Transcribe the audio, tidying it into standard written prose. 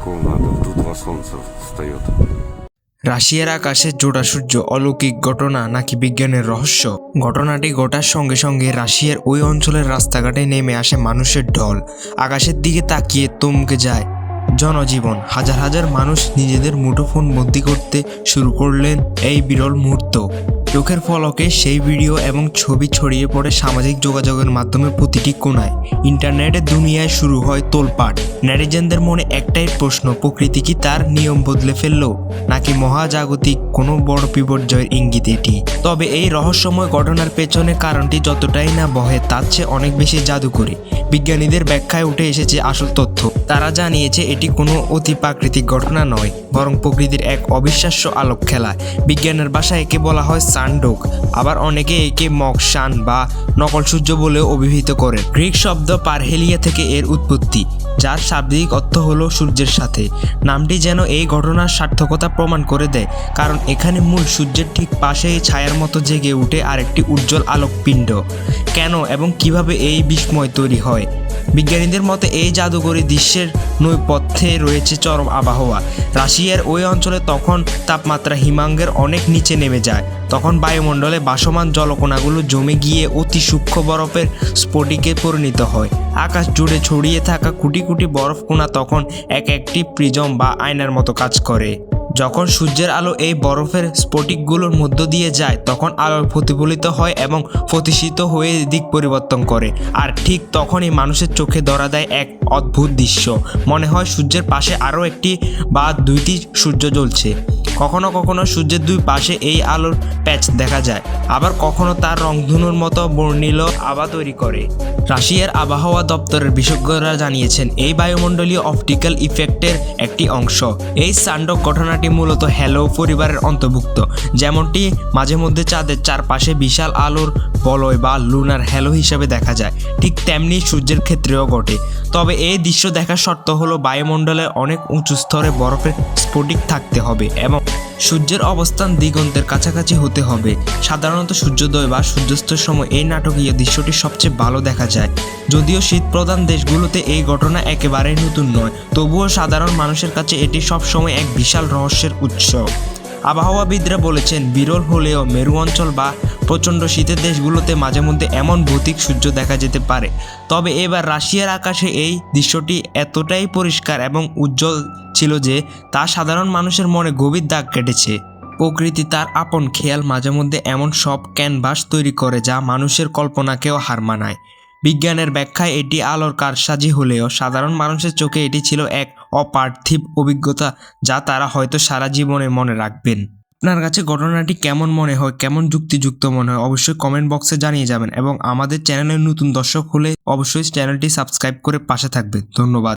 такого надо? Вдруг два солнца встает. রাশিয়ার আকাশে জোড়া সূর্য অলৌকিক ঘটনা নাকি বিজ্ঞানের রহস্য? ঘটনাটি ঘটার সঙ্গে সঙ্গে রাশিয়ার ওই অঞ্চলের রাস্তাঘাটে নেমে আসে মানুষের ঢল। আকাশের দিকে তাকিয়ে থমকে যায় জনজীবন। হাজার হাজার মানুষ নিজেদের মুঠোফোন বন্দি করতে শুরু করলেন এই বিরল মুহূর্ত। চোখের পলকে সেই ভিডিও এবং ছবি ছড়িয়ে পড়ে সামাজিক যোগাযোগের মাধ্যমে প্রতিটি কোণায়। ইন্টারনেটের দুনিয়ায় শুরু হয় তোলপাড়। নেটিজেনদের মনে একটাই প্রশ্ন, প্রকৃতি কি তার নিয়ম বদলে ফেললো, নাকি মহাজাগতিক কোনো বড় বিপর্যয়ের ইঙ্গিত এটি? তবে এই রহস্যময় ঘটনার পেছনে কারণটি যতটাই না বহে তার চেয়ে অনেক বেশি জাদুকরী। বিজ্ঞানীদের ব্যাখ্যায় উঠে এসেছে আসল তথ্য। তারা জানিয়েছে এটি কোনো অতি প্রাকৃতিক ঘটনা নয়, বরং প্রকৃতির এক অবিশ্বাস্য আলোক খেলা। বিজ্ঞানের ভাষায় একে বলা হয় সানডোক, আবার অনেকে একে মকশান বা নকল সূর্য বলেও অভিহিত করে। গ্রিক শব্দ পারহেলিয়া থেকে এর উৎপত্তি, যার শাব্দিক অর্থ হলো সূর্যের সাথে। নামটি যেন এই ঘটনার সার্থকতা প্রমাণ করে দেয়, কারণ এখানে মূল সূর্যের ঠিক পাশেই ছায়ার মতো জেগে উঠে আরেকটি উজ্জ্বল আলোকপিণ্ড। কেন এবং কিভাবে এই বিস্ময় তৈরি হয়? বিজ্ঞানীদের মতে এই জাদুকরী দৃশ্যের নৈপথ্যে রয়েছে চরম আবহাওয়া। রাশিয়ার ওই অঞ্চলে তখন তাপমাত্রা হিমাঙ্গের অনেক নিচে নেমে যায়। তখন বায়ুমণ্ডলে ভাসমান জলকণাগুলো জমে গিয়ে অতি সূক্ষ্ম বরফের স্ফটিকে পরিণত হয়। আকাশ জুড়ে ছড়িয়ে থাকা কোটি কোটি বরফকণা তখন এক একটি প্রিজম বা আয়নার মতো কাজ করে। যখন সূর্যের আলো এই বরফের স্ফটিকগুলোর মধ্য দিয়ে যায়, তখন আলো প্রতিফলিত হয় এবং প্রতিষ্ঠিত হয়ে দিক পরিবর্তন করে। আর ঠিক তখনই মানুষের চোখে ধরা দেয় এক অদ্ভুত দৃশ্য। মনে হয় সূর্যের পাশে আরও একটি বা দুইটি সূর্য জ্বলছে। কখনো কখনো সূর্যের দুই পাশে এই আলোর প্যাচ দেখা যায়, আবার কখনো তার রংধনুর মতো বর্ণিল আভা তৈরি করে। রাশিয়ার আবহাওয়া দপ্তরের বিশেষজ্ঞরা জানিয়েছেন এই বায়ুমণ্ডলীয় অপটিক্যাল ইফেক্টের একটি অংশ। এই সানডোক ঘটনাটি মূলত হ্যালো পরিবারের অন্তর্ভুক্ত। যেমনটি মাঝে মধ্যে চাঁদের চারপাশে বিশাল আলোর বলয় বা লুনার হ্যালো হিসাবে দেখা যায়, ঠিক তেমনি সূর্যের ক্ষেত্রেও ঘটে। তবে এই দৃশ্য দেখার শর্ত হলো বায়ুমণ্ডলের অনেক উঁচু স্তরে বরফের স্ফটিক থাকতে হবে এবং সূর্যের অবস্থান দিগন্তের কাছাকাছি হতে হবে। সাধারণত সূর্যোদয় বা সূর্যাস্তের সময় এই নাটকীয় দৃশ্যটি সবচেয়ে ভালো দেখা যায়। যদিও শীতপ্রধান দেশগুলোতে এই ঘটনা একেবারেই নতুন নয়, তবুও সাধারণ মানুষের কাছে এটি সবসময় এক বিশাল রহস্যের উৎস। আবহাওয়াবিদরা বলেছেন, বিরল হলেও মেরু অঞ্চল বা প্রচণ্ড শীতের দেশগুলোতে মাঝে মধ্যে এমন ভৌতিক সূর্য দেখা যেতে পারে। তবে এবার রাশিয়ার আকাশে এই দৃশ্যটি এতটাই পরিষ্কার এবং উজ্জ্বল ছিল যে তা সাধারণ মানুষের মনে গভীর দাগ কেটেছে। প্রকৃতি তার আপন খেয়াল মাঝে মধ্যে এমন সব ক্যানভাস তৈরি করে যা মানুষের কল্পনাকেও হার মানায়। বিজ্ঞানের ব্যাখ্যায় এটি আলোর কারসাজি হলেও সাধারণ মানুষের চোখে এটি ছিল এক অপার্থিব অভিজ্ঞতা, যা তারা হয়তো সারা জীবনে মনে রাখবেন। আপনার কাছে ঘটনাটি কেমন মনে হয়, কেমন যুক্তিযুক্ত মনে হয়, অবশ্যই কমেন্ট বক্সে জানিয়ে যাবেন এবং আমাদের চ্যানেলের নতুন দর্শক হলে অবশ্যই চ্যানেলটি সাবস্ক্রাইব করে পাশে থাকবেন। ধন্যবাদ।